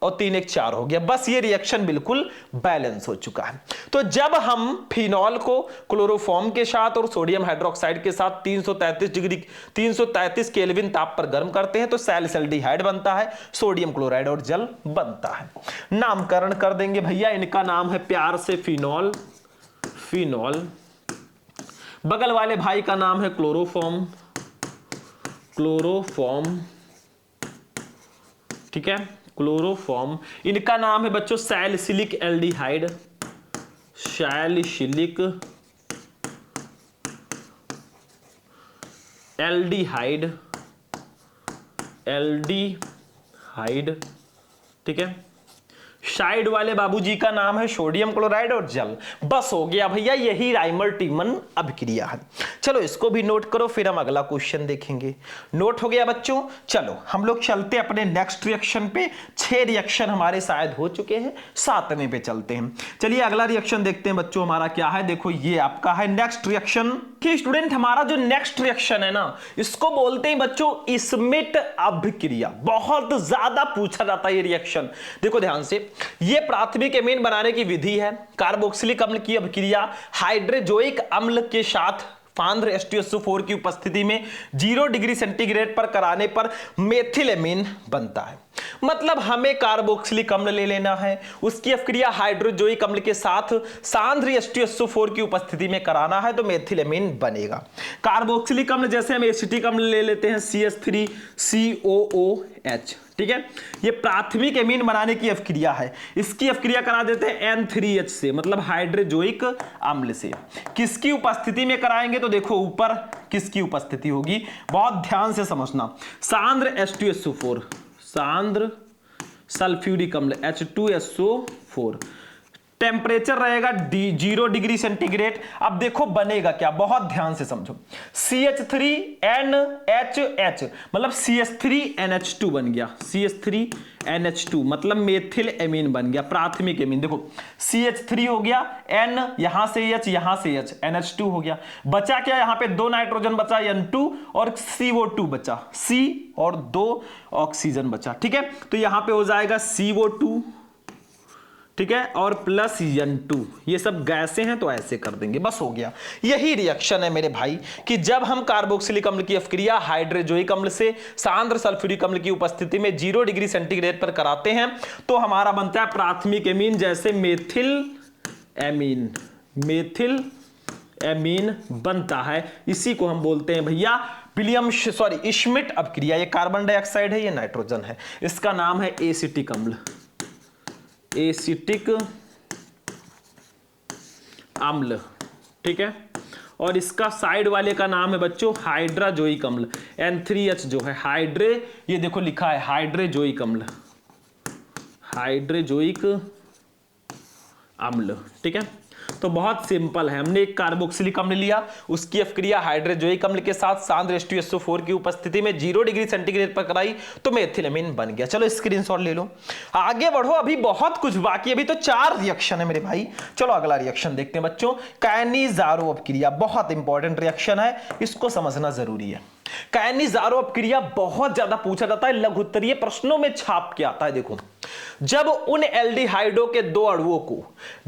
और 3 1 4 हो गया। बस ये रिएक्शन बिल्कुल बैलेंस हो चुका है। तो जब हम फिनॉल को क्लोरोफॉर्म के साथ और सोडियम हाइड्रोक्साइड के साथ 333 केल्विन ताप पर गर्म करते हैं तो सैलिसल्डिहाइड बनता है, सोडियम क्लोराइड और जल बनता है। नामकरण कर देंगे भैया, इनका नाम है प्यार से फिनॉल, बगल वाले भाई का नाम है क्लोरोफॉर्म, ठीक है, क्लोरोफॉर्म। इनका नाम है बच्चों सैलिसिलिक एल्डिहाइड, एल्डिहाइड, ठीक है। साइड वाले बाबूजी का नाम है सोडियम क्लोराइड और जल। बस हो गया भैया, यही राइमर टीमन अभिक्रिया है। चलो इसको भी नोट करो, फिर हम अगला क्वेश्चन देखेंगे। नोट हो गया बच्चों, चलो हम लोग चलते अपने नेक्स्ट रिएक्शन पे। 6 रिएक्शन हमारे शायद हो चुके हैं, 7वें पे चलते हैं। चलिए अगला रिएक्शन देखते हैं बच्चों, हमारा क्या है, देखो ये आपका है नेक्स्ट रिएक्शन। कि स्टूडेंट हमारा जो नेक्स्ट रिएक्शन है ना, इसको बोलते हैं बच्चों स्मिट अभिक्रिया। बहुत ज्यादा पूछा जाता है ये रिएक्शन। देखो ध्यान से, ये प्राथमिक एमीन बनाने की विधि है। कार्बोक्सिलिक अम्ल की अभिक्रिया हाइड्रोजोइक अम्ल के साथ सांद्र H2SO4 की उपस्थिति में 0 डिग्री सेंटीग्रेड पर कराने पर मेथिलेमीन बनता है। मतलब हमें कार्बोक्सिलिक अम्ल ले लेना है, उसकी अभिक्रिया हाइड्रोजोइक अम्ल के साथ सांद्र H2SO4 की उपस्थिति में कराना है तो मेथिलेमीन बनेगा। कार्बोक्सिलिक अम्ल जैसे हम एसिटिक अम्ल ले लेते हैं CH3COOH, ठीक है। ये प्राथमिक एमीन बनाने की अभिक्रिया है, इसकी अभिक्रिया करा देते हैं N3H से, मतलब हाइड्रोजोइक अम्ल से। किसकी उपस्थिति में कराएंगे तो देखो ऊपर किसकी उपस्थिति होगी, बहुत ध्यान से समझना। सांद्र H2SO4, सांद्र सल्फ्यूरिक अम्ल H2SO4, टेम्परेचर रहेगा 0 डिग्री सेंटीग्रेड। अब देखो बनेगा क्या, बहुत ध्यान से समझो। CH3NHH मतलब CH3NH2 बन गया, CH3NH2 मतलब मेथिल एमीन बन गया, प्राथमिक एमीन। देखो CH3 हो गया, N यहां से H यहां से H, NH2 हो गया। बचा क्या, यहां पे 2 नाइट्रोजन बचा N2 और CO2 बचा, C और 2 ऑक्सीजन बचा, ठीक है। तो यहां पे हो जाएगा CO2, ठीक है, और प्लस N2। ये सब गैसें हैं तो ऐसे कर देंगे, बस हो गया। यही रिएक्शन है मेरे भाई कि जब हम कार्बोक्सिलिक अम्ल की अभिक्रिया हाइड्रोजोइक अम्ल से सांद्र सल्फ्यूरिक अम्ल की उपस्थिति में 0 डिग्री सेंटीग्रेड पर कराते हैं तो हमारा बनता है प्राथमिक एमीन, जैसे मेथिल एमीन बनता है। इसी को हम बोलते हैं भैया स्मिट अभिक्रिया। ये कार्बन डाइऑक्साइड है, ये नाइट्रोजन है, इसका नाम है एसिटिक अम्ल, ठीक है। और इसका साइड वाले का नाम है बच्चों हाइड्रोजोइक अम्ल, N3H जो है ये देखो लिखा है हाइड्रोजोइक अम्ल, ठीक है। तो बहुत सिंपल है, हमने एक कार्बोक्सिलिक अम्ल लिया, उसकी अभिक्रिया हाइड्रोजोइक अम्ल के साथ सांद्र H2SO4 की उपस्थिति में 0 डिग्री सेंटीग्रेड पर कराई तो मेथिलेमीन बन गया। चलो स्क्रीनशॉट ले लो, आगे बढ़ो, अभी बहुत कुछ बाकी, अभी तो 4 रिएक्शन है मेरे भाई। चलो अगला रिएक्शन देखते हैं बच्चों, कैनिजारो अभिक्रिया। बहुत इंपॉर्टेंट रिएक्शन है, इसको समझना जरूरी है। कैनिजारो अभिक्रिया बहुत ज्यादा पूछा जाता है, लघुत्तरीय प्रश्नों में छाप के आता है। देखो जब उन एल्डिहाइडों के दो अणुओं को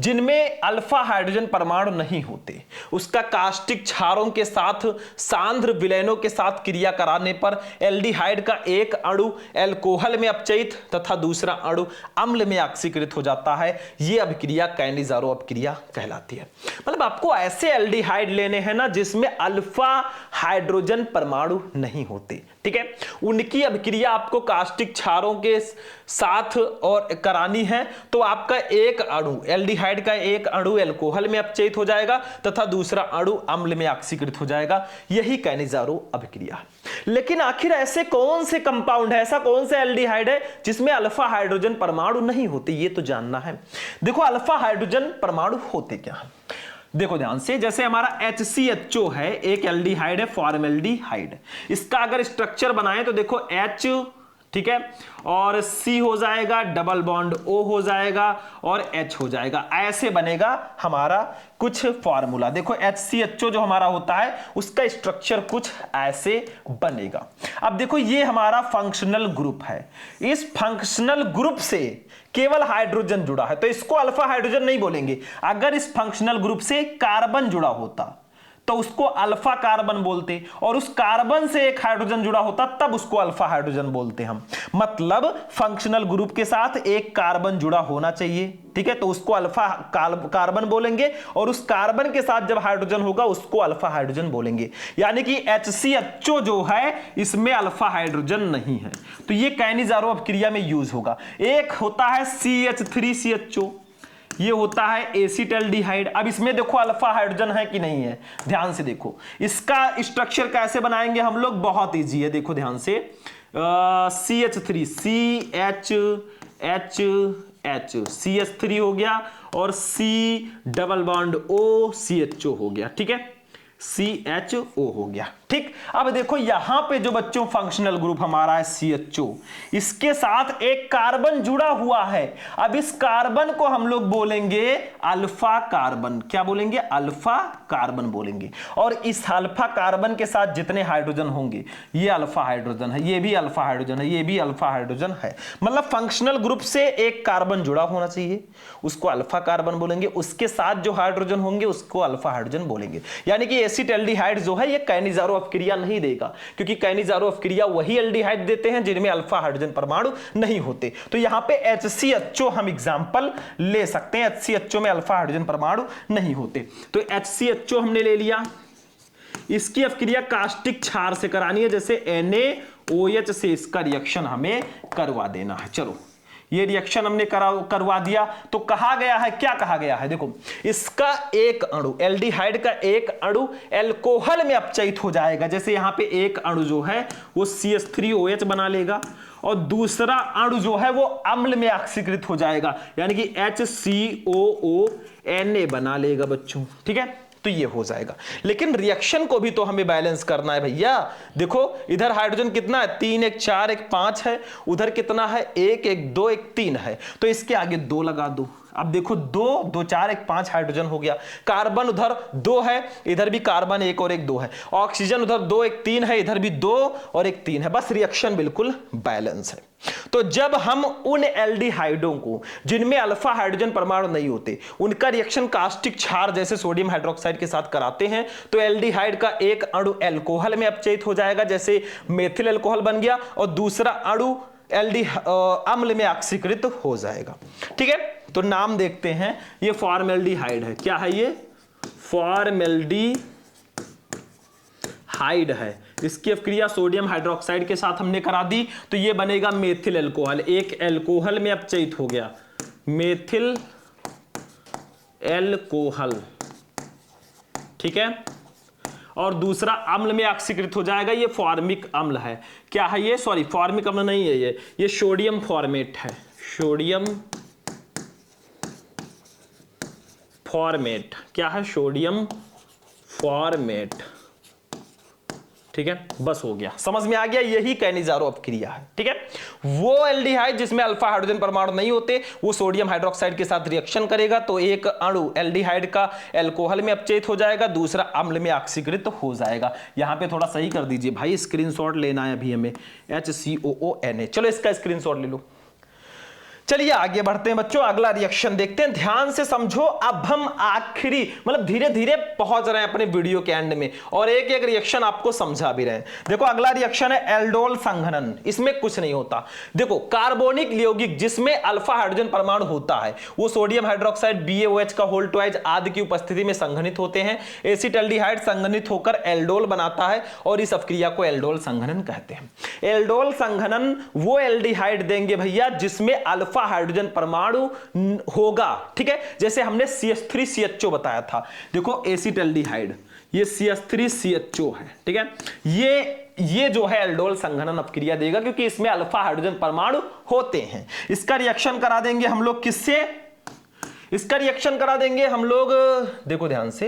जिनमें अल्फा हाइड्रोजन परमाणु नहीं होते उसका कास्टिक क्षारों के साथ सांद्र विलयनों के साथ क्रिया कराने पर एल्डिहाइड का एक अणु एल्कोहल में अपचयित तथा दूसरा अणु अम्ल में ऑक्सीकृत हो जाता है, यह अभिक्रिया कैनिजारो अभिक्रिया कहलाती है। मतलब आपको ऐसे एल्डिहाइड लेने हैं ना जिसमें अल्फा हाइड्रोजन परमाणु नहीं होते, ठीक है। उनकी अभिक्रिया आपको कास्टिक क्षारों के साथ और करानी है, तो आपका एक अणु एल्डिहाइड का एक अणु एल्कोहल में अपचयित हो जाएगा तथा दूसरा अणु अम्ल में ऑक्सीकृत हो जाएगा, यही कैनिजारो अभिक्रिया। लेकिन आखिर ऐसे कौन से कंपाउंड है, ऐसा कौन सा एल्डिहाइड है जिसमें अल्फा हाइड्रोजन परमाणु नहीं होते, ये तो जानना है। देखो अल्फा हाइड्रोजन परमाणु होते क्या है, देखो ध्यान से। जैसे हमारा HCHO है, एक एल्डिहाइड है फॉर्मेल्डिहाइड। इसका अगर स्ट्रक्चर बनाए तो देखो H, ठीक है, और C हो जाएगा, डबल बॉन्ड O हो जाएगा और H हो जाएगा, ऐसे बनेगा हमारा कुछ फॉर्मूला। देखो HCHO जो हमारा होता है उसका स्ट्रक्चर कुछ ऐसे बनेगा। अब देखो ये हमारा फंक्शनल ग्रुप है, इस फंक्शनल ग्रुप से केवल हाइड्रोजन जुड़ा है तो इसको अल्फा हाइड्रोजन नहीं बोलेंगे। अगर इस फंक्शनल ग्रुप से कार्बन जुड़ा होता तो उसको अल्फा कार्बन बोलते, और उस कार्बन से एक हाइड्रोजन जुड़ा होता तब उसको अल्फा हाइड्रोजन बोलते हम। मतलब फंक्शनल ग्रुप के साथ एक कार्बन जुड़ा होना चाहिए, ठीक है, तो उसको अल्फा कार्बन बोलेंगे, और उस कार्बन के साथ जब हाइड्रोजन होगा उसको अल्फा हाइड्रोजन बोलेंगे। यानी कि HCHO जो है इसमें अल्फा हाइड्रोजन नहीं है, तो ये कैनिजारो अभिक्रिया में यूज होगा। एक होता है CH3CHO, ये होता है एसिटल्डिहाइड। अब इसमें देखो अल्फा हाइड्रोजन है कि नहीं है, ध्यान से देखो। इसका स्ट्रक्चर कैसे बनाएंगे हम लोग, बहुत इजी है, देखो ध्यान से। CH3 CHH CH3 हो गया और C double bond O CHO हो गया, ठीक है, CHO हो गया, ठीक। अब देखो यहां पे जो बच्चों फंक्शनल ग्रुप हमारा है CHO, इसके साथ एक कार्बन जुड़ा हुआ है। अब इस कार्बन को हम लोग बोलेंगे अल्फा कार्बन, क्या बोलेंगे, अल्फा कार्बन बोलेंगे। और इस अल्फा कार्बन के साथ जितने हाइड्रोजन होंगे, ये अल्फा हाइड्रोजन है, ये भी अल्फा हाइड्रोजन है, ये भी अल्फा हाइड्रोजन है। मतलब फंक्शनल ग्रुप से एक कार्बन जुड़ा होना चाहिए, उसको अल्फा कार्बन बोलेंगे, उसके साथ जो हाइड्रोजन होंगे उसको अल्फा हाइड्रोजन बोलेंगे। यानी कि एसिटल्डिहाइड जो है ये कैनिजारो अभिक्रिया नहीं देगा, क्योंकि कैनिजारो अभिक्रिया वही एल्डिहाइड देते हैं जिनमें अल्फा हाइड्रोजन परमाणु नहीं होते। तो यहां पे HCHO हम एग्जांपल ले सकते हैं, HCHO में अल्फा हाइड्रोजन परमाणु नहीं होते। तो HCHO हमने ले लिया, इसकी अभिक्रिया कास्टिक क्षार से करानी है, जैसे NaOH से इसका रिएक्शन हमें करवा देना है। चलो ये रिएक्शन हमने करवा दिया, तो कहा गया है, क्या कहा गया है, देखो इसका एक अणु एल्डिहाइड का एक अणु एल्कोहल में अपचयित हो जाएगा। जैसे यहां पे एक अणु जो है वो CH3OH बना लेगा और दूसरा अणु जो है वो अम्ल में ऑक्सीकृत हो जाएगा, यानी कि HCOONA बना लेगा बच्चों, ठीक है, तो ये हो जाएगा। लेकिन रिएक्शन को भी तो हमें बैलेंस करना है भैया। देखो इधर हाइड्रोजन कितना है, 3 1 4 1 5 है, उधर कितना है, 1 1 2 1 3 है, तो इसके आगे 2 लगा दो। अब देखो 2 2 4 1 5 हाइड्रोजन हो गया, कार्बन उधर 2 है, इधर भी कार्बन 1 और 1 2 है, ऑक्सीजन उधर 2 1 3 है, इधर भी 2 और 1 3 है, बस रिएक्शन बिल्कुल बैलेंस है। तो जब हम उन एल्डिहाइडों को जिनमें अल्फा हाइड्रोजन परमाणु नहीं होते उनका रिएक्शन कास्टिक क्षार जैसे सोडियम हाइड्रोक्साइड के साथ कराते हैं, तो एल्डिहाइड का एक अणु एल्कोहल में अपचयित हो जाएगा, जैसे मेथिल एल्कोहल बन गया, और दूसरा अणु अम्ल में ऑक्सीकृत हो जाएगा, ठीक है। तो नाम देखते हैं, ये फॉर्मेल्डिहाइड है, क्या है ये, फॉर्मेल्डिहाइड है। इसकी अभिक्रिया सोडियम हाइड्रोक्साइड के साथ हमने करा दी, तो ये बनेगा मेथिल एल्कोहल, एक एल्कोहल में अपचयित हो गया, मेथिल एल्कोहल, ठीक है, और दूसरा अम्ल में ऑक्सीकृत हो जाएगा, ये फॉर्मिक अम्ल है। क्या है ये, सॉरी फॉर्मिक अम्ल नहीं है, ये सोडियम फॉर्मेट है, सोडियम फॉर्मेट, क्या है, सोडियम फॉर्मेट, ठीक है, बस हो गया, समझ में आ गया, यही कैनिजारो अभिक्रिया है, ठीक है। वो एल्डिहाइड जिसमें अल्फा हाइड्रोजन परमाणु नहीं होते वो सोडियम हाइड्रोक्साइड के साथ रिएक्शन करेगा, तो एक अणु एल्डिहाइड का एल्कोहल में अपचयित हो जाएगा, दूसरा अम्ल में ऑक्सीकृत हो जाएगा। यहां पे थोड़ा सही कर दीजिए भाई, स्क्रीनशॉट लेना है अभी हमें, HCOONA। चलो इसका स्क्रीनशॉट ले लो। चलिए आगे बढ़ते हैं बच्चों, अगला रिएक्शन देखते हैं, ध्यान से समझो। अब हम आखिरी मतलब धीरे धीरे पहुंच रहे हैं अपने वीडियो के एंड में और एक एक रिएक्शन आपको समझा भी रहे हैं। देखो अगला रिएक्शन है एल्डोल संघनन। इसमें कुछ नहीं होता। देखो कार्बोनिक यौगिक जिसमें अल्फा हाइड्रोजन परमाणु होता है वो सोडियम हाइड्रोक्साइड BaOH का होल्ड ट्वाइस आदि की उपस्थिति में संघनित होते हैं। एसिटाल्डिहाइड संघनित होकर एल्डोल बनाता है और इस अपक्रिया को एल्डोल संघनन कहते हैं। एल्डोल संघनन वो एल्डिहाइड देंगे भैया जिसमें अल्फा हाइड्रोजन परमाणु होगा, ठीक है। जैसे हमने CH3CHO बताया था। देखो एसिटाल्डिहाइड ये CH3CHO है, ठीक है। ये जो है एल्डोल संघनन अपक्रिया देगा क्योंकि इसमें अल्फा हाइड्रोजन परमाणु होते हैं। इसका रिएक्शन करा देंगे हम लोग किससे? इसका रिएक्शन करा देंगे हम लोग, देखो ध्यान से,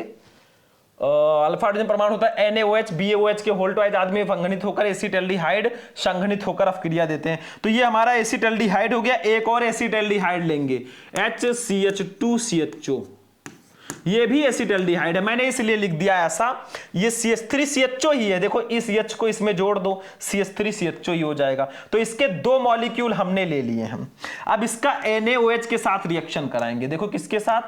अल्फा हाइड्रोजन परमाणु होता है NaOH BaOH के होल्ड ट्वाइस आदि में संघनित होकर एसिटाल्डिहाइड संघनित होकर अपक्रिया देते हैं। तो ये हमारा एसिटाल्डिहाइड हो गया। एक और एसिटाल्डिहाइड लेंगे HCH2CHO, ये भी एसिटाल्डिहाइड है, मैंने इसलिए लिख दिया ऐसा। ये CH3CHO ही है। देखो इस H को इसमें जोड़ दो, CH3CHO ही हो जाएगा। तो इसके दो मॉलिक्यूल हमने ले लिए हम। अब इसका NaOH के साथ रिएक्शन कराएंगे। देखो किसके साथ?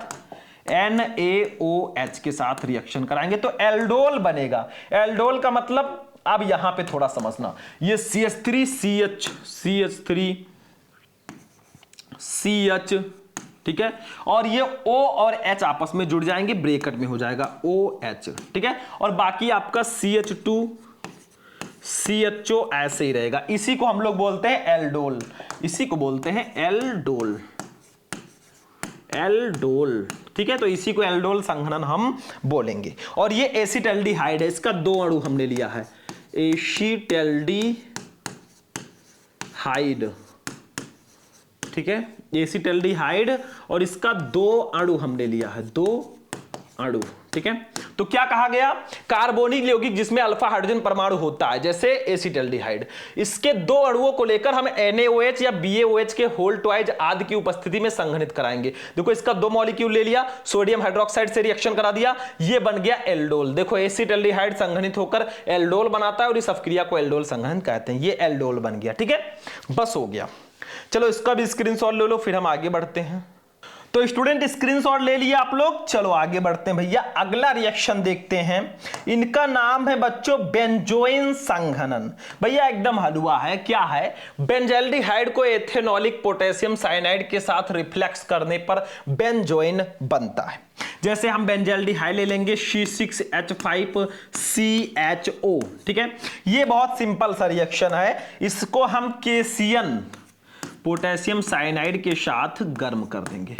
NaOH के साथ रिएक्शन कराएंगे तो एल्डोल बनेगा। एल्डोल का मतलब अब यहां पे थोड़ा समझना, ये CH3CH, ठीक है, और ये O और H आपस में जुड़ जाएंगे, ब्रैकेट में हो जाएगा OH, ठीक है, और बाकी आपका CH2CHO ऐसे ही रहेगा। इसी को हम लोग बोलते हैं एल्डोल, इसी को बोलते हैं एल्डोल, एल्डोल, ठीक है। तो इसी को एल्डोल संघनन हम बोलेंगे। और ये एसिटाल्डिहाइड है, इसका दो अणु हमने लिया है, एसिटाल्डिहाइड, ठीक है, एसिटाल्डिहाइड, और इसका दो अणु हमने लिया है, दो अणु, ठीक है। तो क्या कहा गया? कार्बोनिक यौगिक जिसमें अल्फा हाइड्रोजन परमाणु होता है जैसे एसिटाल्डिहाइड, इसके दो अणुओं को लेकर हम NaOH या BaOH के होल्ड ट्वाइस आदि की उपस्थिति में संघनित कराएंगे। देखो इसका दो मॉलिक्यूल ले लिया, सोडियम हाइड्रोक्साइड से रिएक्शन करा दिया, ये बन गया एल्डोल। देखो एसिटाल्डिहाइड संघनित होकर एल्डोल बनाता है और इस अपक्रिया को एल्डोल संघनन कहते हैं। ये एल्डोल बन गया, ठीक है, बस हो गया। चलो इसका भी स्क्रीनशॉट ले लो, फिर हम आगे बढ़ते हैं। तो स्टूडेंट स्क्रीनशॉट ले लिया आप लोग, चलो आगे बढ़ते हैं भैया। अगला रिएक्शन देखते हैं, इनका नाम है बच्चों बेंजोइन संघनन। भैया एकदम हलवा है, क्या है? बेंजल्डिहाइड को एथेनॉलिक पोटेशियम साइनाइड के साथ रिफ्लेक्स करने पर बेंजोइन बनता है। जैसे हम बेंजल्डिहाइड ले लेंगे C6H5CHO, ठीक है। ये बहुत सिंपल सा रिएक्शन है, इसको हम केशियन पोटेशियम साइनाइड के साथ गर्म कर देंगे,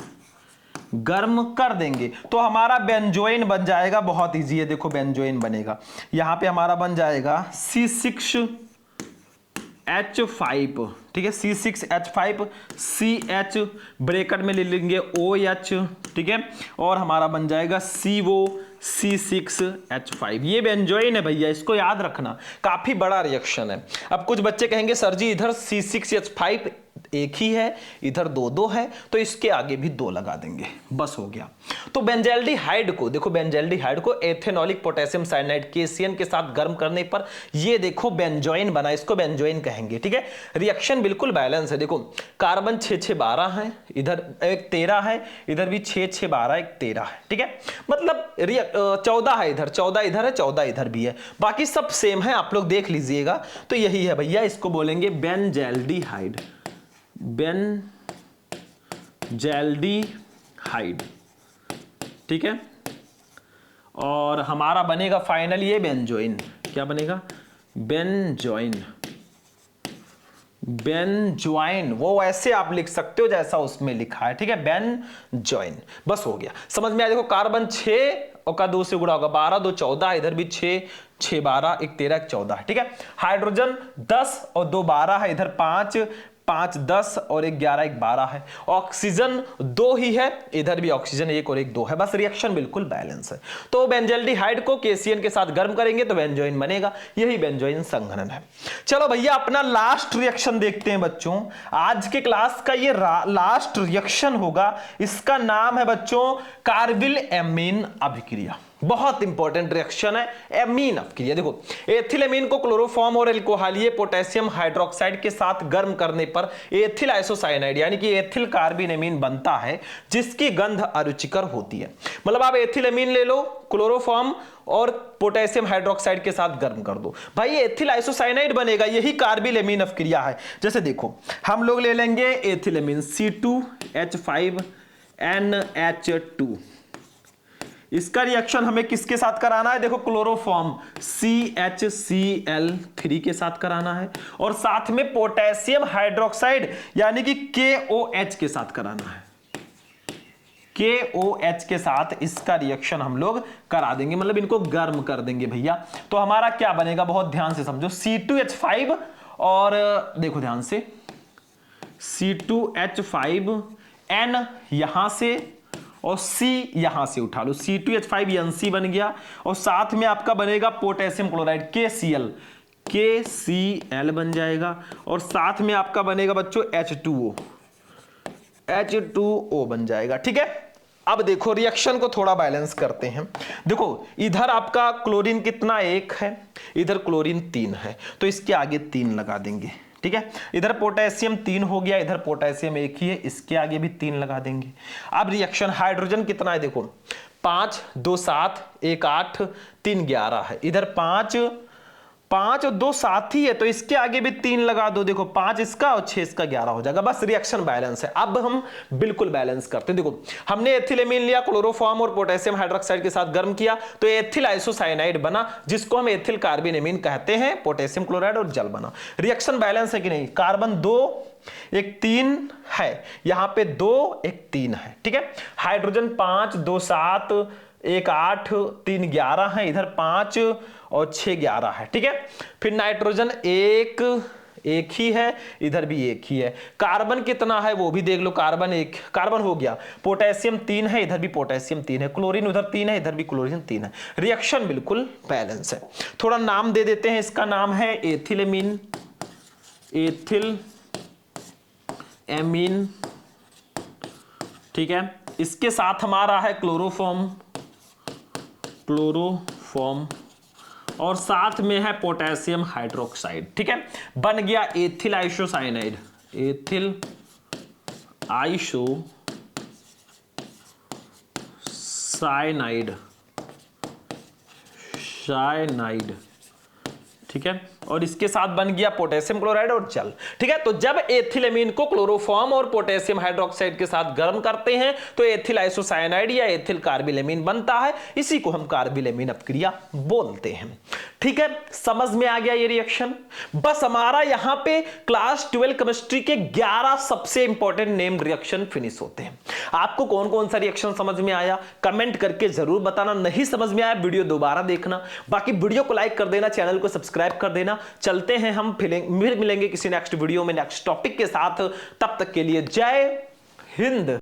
गर्म कर देंगे तो हमारा बेंजोइन बन जाएगा। बहुत इजी है, देखो बेंजोइन बनेगा, यहां पे हमारा बन जाएगा C6H5, ठीक है, C6H5CH, ब्रैकेट में ले लेंगे OH, ठीक है, और हमारा बन जाएगा CO C6H5। ये बेंजोइन है भैया, इसको याद रखना, काफी बड़ा रिएक्शन है। अब कुछ बच्चे कहेंगे सर जी इधर C6H5 एक ही है, इधर दो दो है, तो इसके आगे भी दो लगा देंगे, बस हो गया। तो बेंजल्डिहाइड को देखो, बेंजल्डिहाइड को एथेनॉलिक पोटेशियम साइनाइड केशियन के साथ गर्म करने पर ये देखो बेंजोइन बना, इसको बेंजोइन कहेंगे, ठीक है। रिएक्शन बिल्कुल बैलेंस है। देखो कार्बन 6-6-12 है, इधर एक 13 है, इधर भी 6-6-12 एक 13 है, ठीक है, मतलब 14 है, इधर 14 इधर है, 14 इधर भी है, बाकी सब सेम है, आप लोग देख लीजिएगा। तो यही है भैया, इसको बोलेंगे बेंजल्डिहाइड, बेंजल्डिहाइड, ठीक है। और हमारा बनेगा फाइनल ये बेंजोइन, क्या बनेगा? बेंजोइन, बेंजोइन, वो ऐसे आप लिख सकते हो जैसा उसमें लिखा है, ठीक है, बेंजोइन, बस हो गया, समझ में आया। देखो कार्बन 6 और का 2 से गुणा होगा 12, 2 14, इधर भी 6-6-12, एक 13 एक 14, ठीक है। हाइड्रोजन 10 और 2 12 है, इधर 5 10 और एक 11 एक 12 है। ऑक्सीजन 2 ही है, इधर भी ऑक्सीजन 1 और एक 2 है, बस रिएक्शन बिल्कुल बैलेंस है। तो बेंजल्डिहाइड को केशियन के साथ गर्म करेंगे तो बेंजोइन बनेगा, यही बेंजोइन संघनन है। चलो भैया अपना लास्ट रिएक्शन देखते हैं बच्चों। आज के क्लास का ये लास्ट रिएक्शन होगा, इसका नाम है बच्चों कार्बिल एमीन अभिक्रिया, बहुत इंपॉर्टेंट रिएक्शन है एमीन अपक्रिया। देखो एथिलेमीन को क्लोरोफॉर्म और एल्कोहलीय पोटेशियम हाइड्रोक्साइड के साथ गर्म करने पर एथिल आइसोसाइनाइड यानी कि एथिल कार्बिनेमीन बनता है, जिसकी गंध अरुचिकर होती है। मतलब आप एथिलेमीन ले लो, क्लोरोफॉर्म और पोटेशियम हाइड्रोक्साइड के साथ गर्म कर दो, भाई एथिल आइसोसाइनाइड बनेगा, यही कार्बिलेमीन अपक्रिया है। जैसे देखो हम लोग ले लेंगे एथिलेमीन C2H5NH2, इसका रिएक्शन हमें किसके साथ कराना है, देखो क्लोरोफॉर्म CHCl3 के साथ कराना है, और साथ में पोटेशियम हाइड्रोक्साइड यानी कि KOH के साथ कराना है। KOH के साथ इसका रिएक्शन हम लोग करा देंगे, मतलब इनको गर्म कर देंगे भैया। तो हमारा क्या बनेगा, बहुत ध्यान से समझो, C2H5 और देखो ध्यान से C2H5N यहां से और C यहां से उठा लो, C2H5NC बन गया, और साथ में आपका बनेगा पोटेशियम क्लोराइड KCl बन जाएगा, और साथ में आपका बनेगा बच्चों H2O बन जाएगा। ठीक है, अब देखो रिएक्शन को थोड़ा बैलेंस करते हैं। देखो इधर आपका क्लोरीन कितना, 1 है, इधर क्लोरीन 3 है, तो इसके आगे 3 लगा देंगे। ठीक है, इधर पोटेशियम 3 हो गया, इधर पोटेशियम 1 ही है, इसके आगे भी 3 लगा देंगे। अब रिएक्शन हाइड्रोजन कितना है, देखो 5 2 7 1 8 3 11 है, इधर 5 5 और 2 7 ही है, तो इसके आगे भी 3 लगा दो। देखो 5 इसका और 6 इसका 11 हो जाएगा, बस रिएक्शन बैलेंस है। अब हम बिल्कुल बैलेंस करते हैं। देखो हमने एथिलेमीन लिया, क्लोरोफॉर्म और पोटेशियम हाइड्रोक्साइड के साथ गर्म किया, तो एथिल आइसोसाइनाइड बना, जिसको हम एथिल कार्बिनेमीन कहते हैं, पोटेशियम क्लोराइड और जल बना। रिएक्शन बैलेंस है कि नहीं, कार्बन 2 1 3 है, यहां पे 2 1 3 है। ठीक है, हाइड्रोजन 5 2 7 1 8 3 11 है, इधर 5 और 6 11 है। ठीक है, फिर नाइट्रोजन 1 ही है, इधर भी 1 ही है। कार्बन कितना है वो भी देख लो, कार्बन 1 कार्बन हो गया, पोटेशियम 3 है, इधर भी पोटेशियम 3 है, क्लोरीन उधर 3 है, इधर भी क्लोरीन 3 है। रिएक्शन बिल्कुल बैलेंस है। थोड़ा नाम दे देते हैं, इसका नाम है एथिलेमीन, एथिल एमीन। ठीक है, इसके साथ हमारा है क्लोरोफॉर्म और साथ में है पोटेशियम हाइड्रोक्साइड। ठीक है, बन गया एथिल आइसोसाइनाइड, एथिल आइसोसाइनाइड ठीक है, और इसके साथ बन गया पोटेशियम क्लोराइड और जल। ठीक है, तो जब एथिलेमीन को क्लोरोफॉर्म और पोटेशियम हाइड्रोक्साइड के साथ गर्म करते हैं तो एथिल आइसोसाइनाइड या एथिल कार्बिलेमीन बनता है, इसी को हम कार्बिलेमीन अपक्रिया बोलते हैं। ठीक है, समझ में आ गया ये रिएक्शन। बस हमारा यहां पे क्लास 12 केमिस्ट्री के 11 सबसे इंपॉर्टेंट नेम्ड रिएक्शन फिनिश होते हैं। आपको कौन कौन सा रिएक्शन समझ में आया कमेंट करके जरूर बताना, नहीं समझ में आया वीडियो दोबारा देखना, बाकी वीडियो को लाइक कर देना, चैनल को सब्सक्राइब कर देना। चलते हैं हम, फिर मिलेंगे किसी नेक्स्ट वीडियो में नेक्स्ट टॉपिक के साथ, तब तक के लिए जय हिंद।